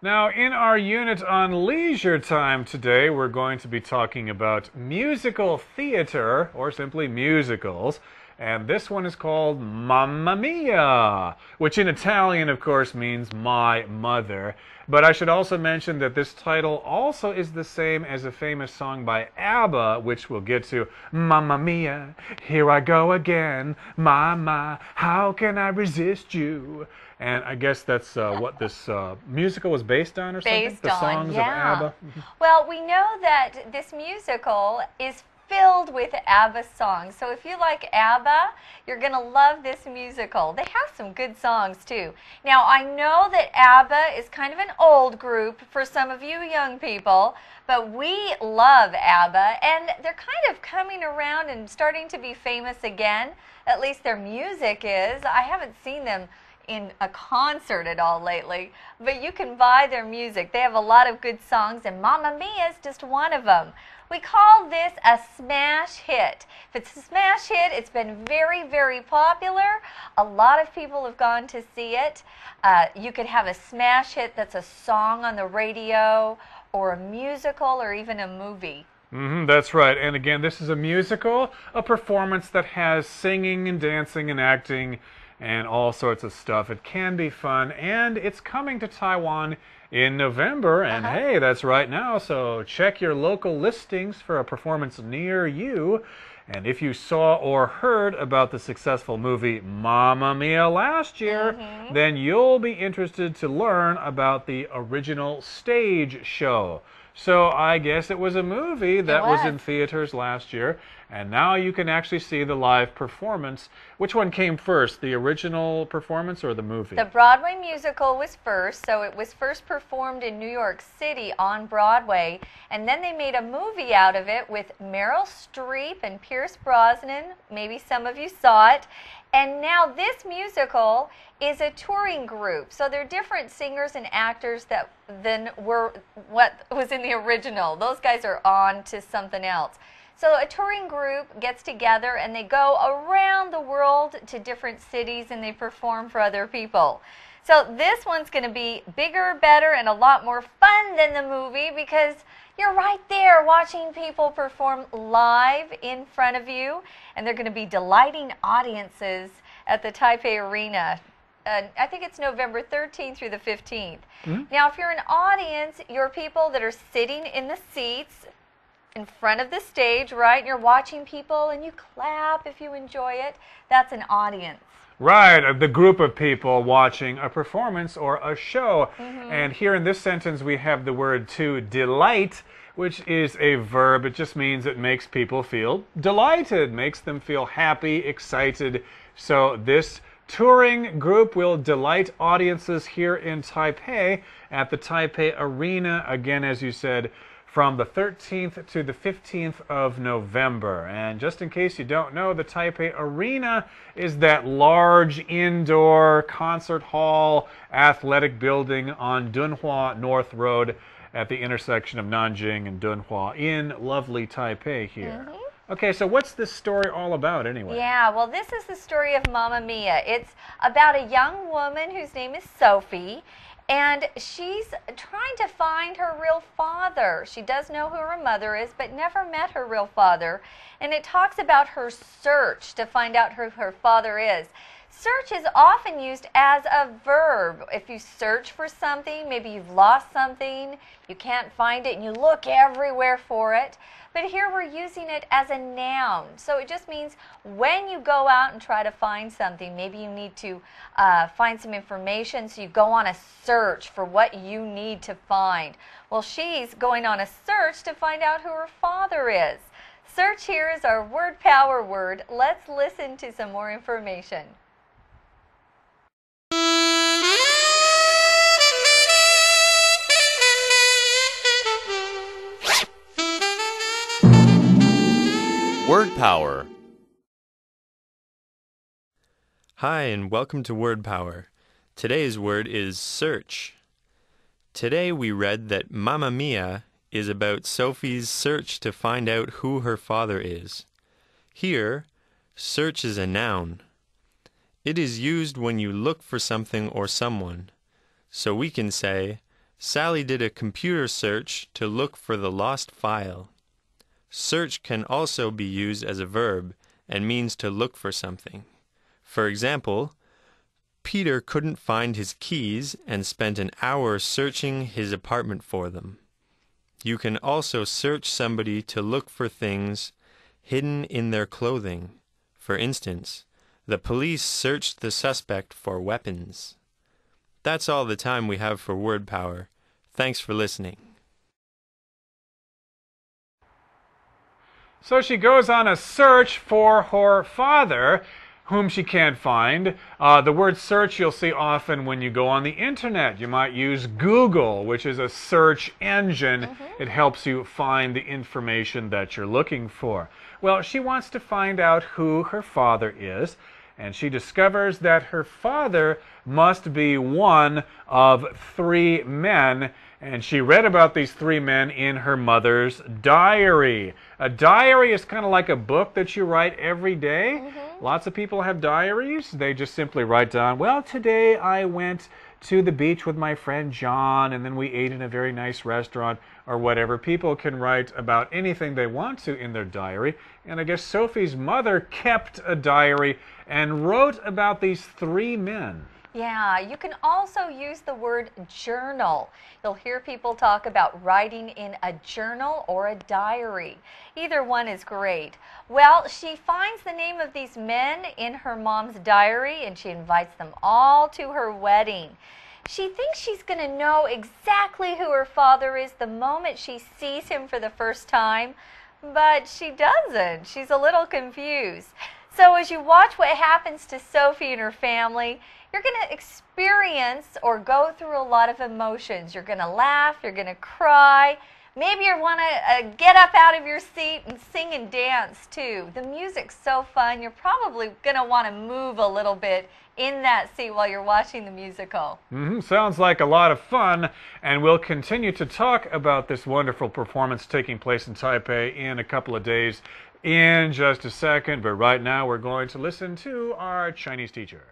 Now, in our unit on leisure time today, we're going to be talking about musical theater, or simply musicals. And this one is called Mamma Mia, which in Italian, of course, means my mother. But I should also mention that this title also is the same as a famous song by ABBA, which we'll get to. Mamma Mia, here I go again. Mama, how can I resist you? And I guess that's what this musical was based on or something? The songs of ABBA? Well, we know that this musical is filled with ABBA songs. So if you like ABBA, you're going to love this musical. They have some good songs too. Now, I know that ABBA is kind of an old group for some of you young people, but we love ABBA, and they're kind of coming around and starting to be famous again. At least their music is. I haven't seen them in a concert at all lately, but you can buy their music. They have a lot of good songs, and Mamma Mia is just one of them. We call this a smash hit. If it's a smash hit, it's been very, very popular. A lot of people have gone to see it. You could have a smash hit that's a song on the radio, or a musical, or even a movie. That's right. And again, this is a musical, a performance that has singing and dancing and acting and all sorts of stuff. It can be fun, and it's coming to Taiwan in November, and hey, that's right now, so check your local listings for a performance near you. And if you saw or heard about the successful movie Mamma Mia last year, then you'll be interested to learn about the original stage show. So I guess it was a movie that was in theaters last year, and now you can actually see the live performance. Which one came first, the original performance or the movie? The Broadway musical was first, so it was first performed in New York City on Broadway, and then they made a movie out of it with Meryl Streep and Pierce Brosnan. Maybe some of you saw it. And now this musical is a touring group. So they're different singers and actors than were what was in the original. Those guys are on to something else. So a touring group gets together and they go around the world to different cities and they perform for other people. So this one's going to be bigger, better, and a lot more fun than the movie because you're right there watching people perform live in front of you, and they're going to be delighting audiences at the Taipei Arena. I think it's November 13th through the 15th. Now, if you're an audience, you're people that are sitting in the seats in front of the stage, right? And you're watching people, and you clap if you enjoy it. That's an audience. Right, the group of people watching a performance or a show. And here in this sentence we have the word to delight, which is a verb. It just means it makes people feel delighted, makes them feel happy, excited. So this touring group will delight audiences here in Taipei at the Taipei Arena, again, as you said, from the 13th to the 15th of November. And just in case you don't know, the Taipei Arena is that large indoor concert hall athletic building on Dunhua North Road at the intersection of Nanjing and Dunhua in lovely Taipei here. Okay, so what's this story all about anyway? Yeah, well, this is the story of Mamma Mia. It's about a young woman whose name is Sophie, and she's trying to find her real father. She does know who her mother is, but never met her real father. And it talks about her search to find out who her father is. Search is often used as a verb. If you search for something, maybe you've lost something, you can't find it, and you look everywhere for it. But here we're using it as a noun. So it just means when you go out and try to find something, maybe you need to find some information, so you go on a search for what you need to find. Well, she's going on a search to find out who her father is. Search here is our word power word. Let's listen to some more information. Word Power. Hi, and welcome to Word Power. Today's word is search. Today we read that Mamma Mia is about Sophie's search to find out who her father is. Here, search is a noun. It is used when you look for something or someone. So we can say, Sally did a computer search to look for the lost file. Search can also be used as a verb and means to look for something. For example, Peter couldn't find his keys and spent an hour searching his apartment for them. You can also search somebody to look for things hidden in their clothing. For instance, the police searched the suspect for weapons. That's all the time we have for Word Power. Thanks for listening. So she goes on a search for her father, whom she can't find. The word search you'll see often when you go on the internet. You might use Google, which is a search engine. It helps you find the information that you're looking for. Well, she wants to find out who her father is, and she discovers that her father must be one of 3 men, and she read about these 3 men in her mother's diary. A diary is kind of like a book that you write every day. Lots of people have diaries. They just simply write down, well, today I went to the beach with my friend John, and then we ate in a very nice restaurant, or whatever. People can write about anything they want to in their diary. And I guess Sophie's mother kept a diary and wrote about these 3 men. Yeah, you can also use the word journal. You'll hear people talk about writing in a journal or a diary. Either one is great. Well, she finds the name of these men in her mom's diary, and she invites them all to her wedding. She thinks she's going to know exactly who her father is the moment she sees him for the first time, but she doesn't. She's a little confused. So as you watch what happens to Sophie and her family, you're going to experience or go through a lot of emotions. You're going to laugh, you're going to cry. Maybe you want to get up out of your seat and sing and dance too. The music's so fun. You're probably going to want to move a little bit in that seat while you're watching the musical. Sounds like a lot of fun, and we'll continue to talk about this wonderful performance taking place in Taipei in a couple of days in just a second. But right now we're going to listen to our Chinese teacher.